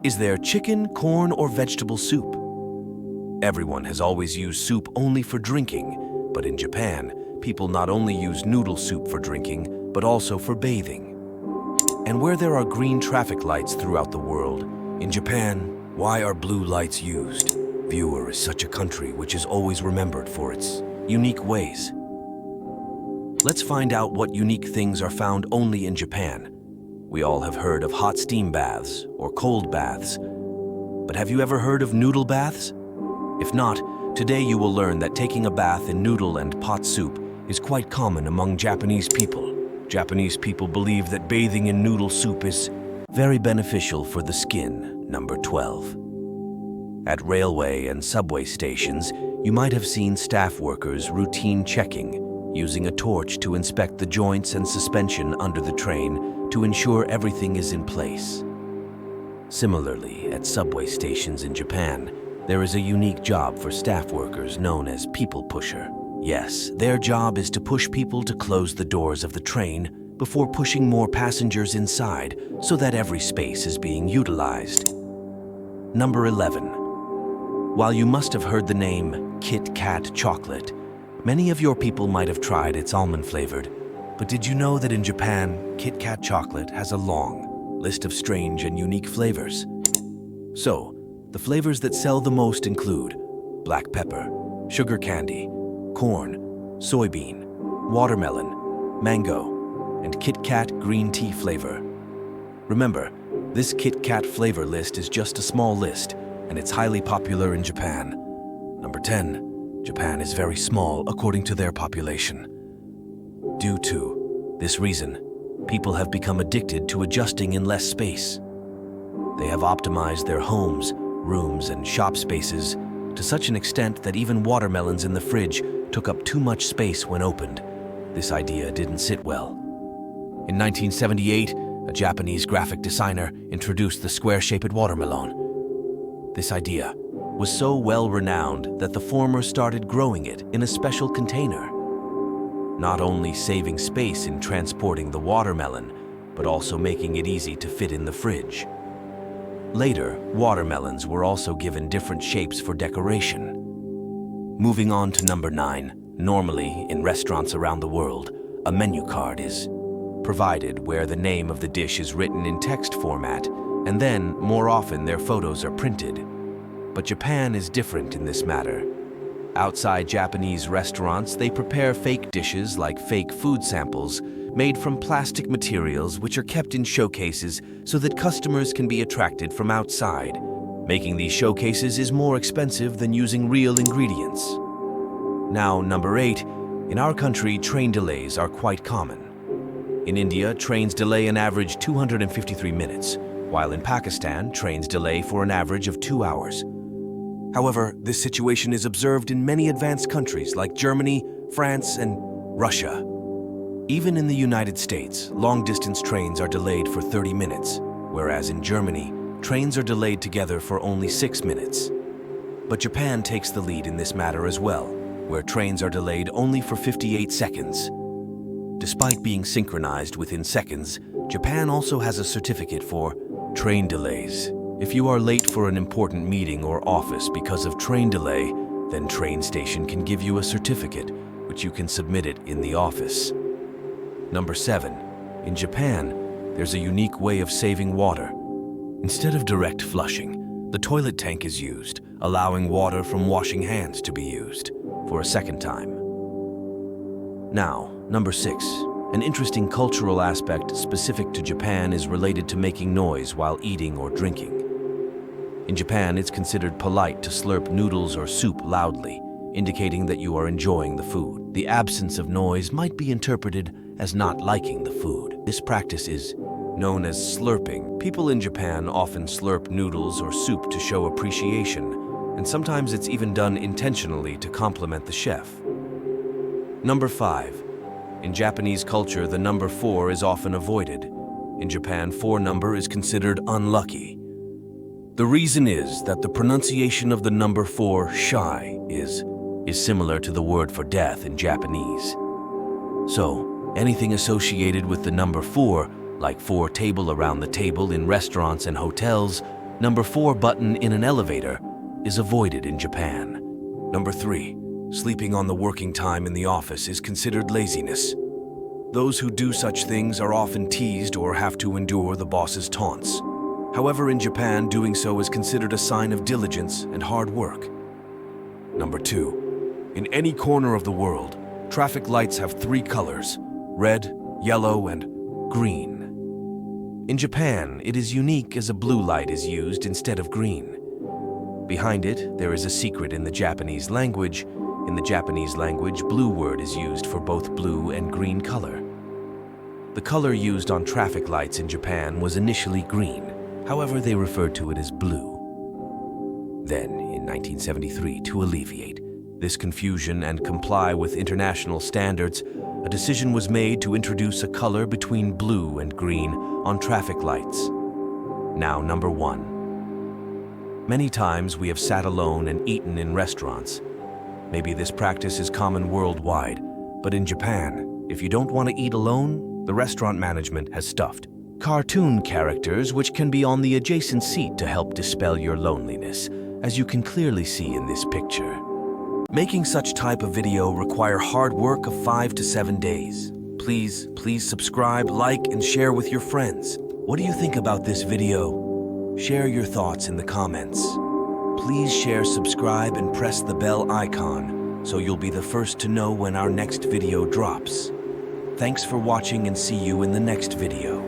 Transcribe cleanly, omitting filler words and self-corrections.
Is there chicken, corn, or vegetable soup? Everyone has always used soup only for drinking, but in Japan, people not only use noodle soup for drinking, but also for bathing. And where there are green traffic lights throughout the world, in Japan, why are blue lights used? Viewer is such a country which is always remembered for its unique ways. Let's find out what unique things are found only in Japan. We all have heard of hot steam baths or cold baths, but have you ever heard of noodle baths? If not, today you will learn that taking a bath in noodle and pot soup is quite common among Japanese people. Japanese people believe that bathing in noodle soup is very beneficial for the skin. Number 12. At railway and subway stations, you might have seen staff workers routine checking, using a torch to inspect the joints and suspension under the train to ensure everything is in place. Similarly, at subway stations in Japan, there is a unique job for staff workers known as people pusher. Yes, their job is to push people to close the doors of the train before pushing more passengers inside so that every space is being utilized. Number 11. While you must have heard the name Kit Kat chocolate, many of your people might have tried its almond-flavored. But did you know that in Japan, Kit Kat chocolate has a long list of strange and unique flavors? So, the flavors that sell the most include black pepper, sugar candy, corn, soybean, watermelon, mango, and Kit Kat green tea flavor. Remember, this Kit Kat flavor list is just a small list, and it's highly popular in Japan. Number 10. Japan is very small according to their population. Due to this reason, people have become addicted to adjusting in less space. They have optimized their homes, rooms, and shop spaces to such an extent that even watermelons in the fridge took up too much space when opened. This idea didn't sit well. In 1978, a Japanese graphic designer introduced the square-shaped watermelon. This idea was so well-renowned that the former started growing it in a special container, not only saving space in transporting the watermelon, but also making it easy to fit in the fridge. Later, watermelons were also given different shapes for decoration. Moving on to number 9. Normally, in restaurants around the world, a menu card is provided where the name of the dish is written in text format, and then, more often, their photos are printed. But Japan is different in this matter. Outside Japanese restaurants, they prepare fake dishes like fake food samples made from plastic materials which are kept in showcases so that customers can be attracted from outside. Making these showcases is more expensive than using real ingredients. Now, number 8. In our country, train delays are quite common. In India, trains delay an average 253 minutes, while in Pakistan, trains delay for an average of 2 hours. However, this situation is observed in many advanced countries like Germany, France, and Russia. Even in the United States, long-distance trains are delayed for 30 minutes, whereas in Germany, trains are delayed together for only 6 minutes. But Japan takes the lead in this matter as well, where trains are delayed only for 58 seconds. Despite being synchronized within seconds, Japan also has a certificate for train delays. If you are late for an important meeting or office because of train delay, then train station can give you a certificate, which you can submit it in the office. Number 7. In Japan, there's a unique way of saving water. Instead of direct flushing, the toilet tank is used, allowing water from washing hands to be used for a second time. Now, number 6. An interesting cultural aspect specific to Japan is related to making noise while eating or drinking. In Japan, it's considered polite to slurp noodles or soup loudly, indicating that you are enjoying the food. The absence of noise might be interpreted as not liking the food. This practice is known as slurping. People in Japan often slurp noodles or soup to show appreciation, and sometimes it's even done intentionally to compliment the chef. Number 5. In Japanese culture, the number 4 is often avoided. In Japan, 4 number is considered unlucky. The reason is that the pronunciation of the number 4, shy, is similar to the word for death in Japanese. So, anything associated with the number 4, like 4 table around the table in restaurants and hotels, Number 4 button in an elevator is avoided in Japan. Number 3, sleeping on the working time in the office is considered laziness. Those who do such things are often teased or have to endure the boss's taunts. However, in Japan, doing so is considered a sign of diligence and hard work. Number 2, in any corner of the world, traffic lights have 3 colors: red, yellow, and green. In Japan, it is unique as a blue light is used instead of green. Behind it, there is a secret in the Japanese language. In the Japanese language, blue word is used for both blue and green color. The color used on traffic lights in Japan was initially green. However, they referred to it as blue. Then, in 1973, to alleviate this confusion and comply with international standards, a decision was made to introduce a color between blue and green on traffic lights. Now, number 1. Many times we have sat alone and eaten in restaurants. Maybe this practice is common worldwide, but in Japan, if you don't want to eat alone, the restaurant management has stuffed cartoon characters which can be on the adjacent seat to help dispel your loneliness, as you can clearly see in this picture. Making such type of video require hard work of 5 to 7 days. Please subscribe, like, and share with your friends. What do you think about this video? Share your thoughts in the comments. Please share, subscribe, and press the bell icon so you'll be the first to know when our next video drops. Thanks for watching and see you in the next video.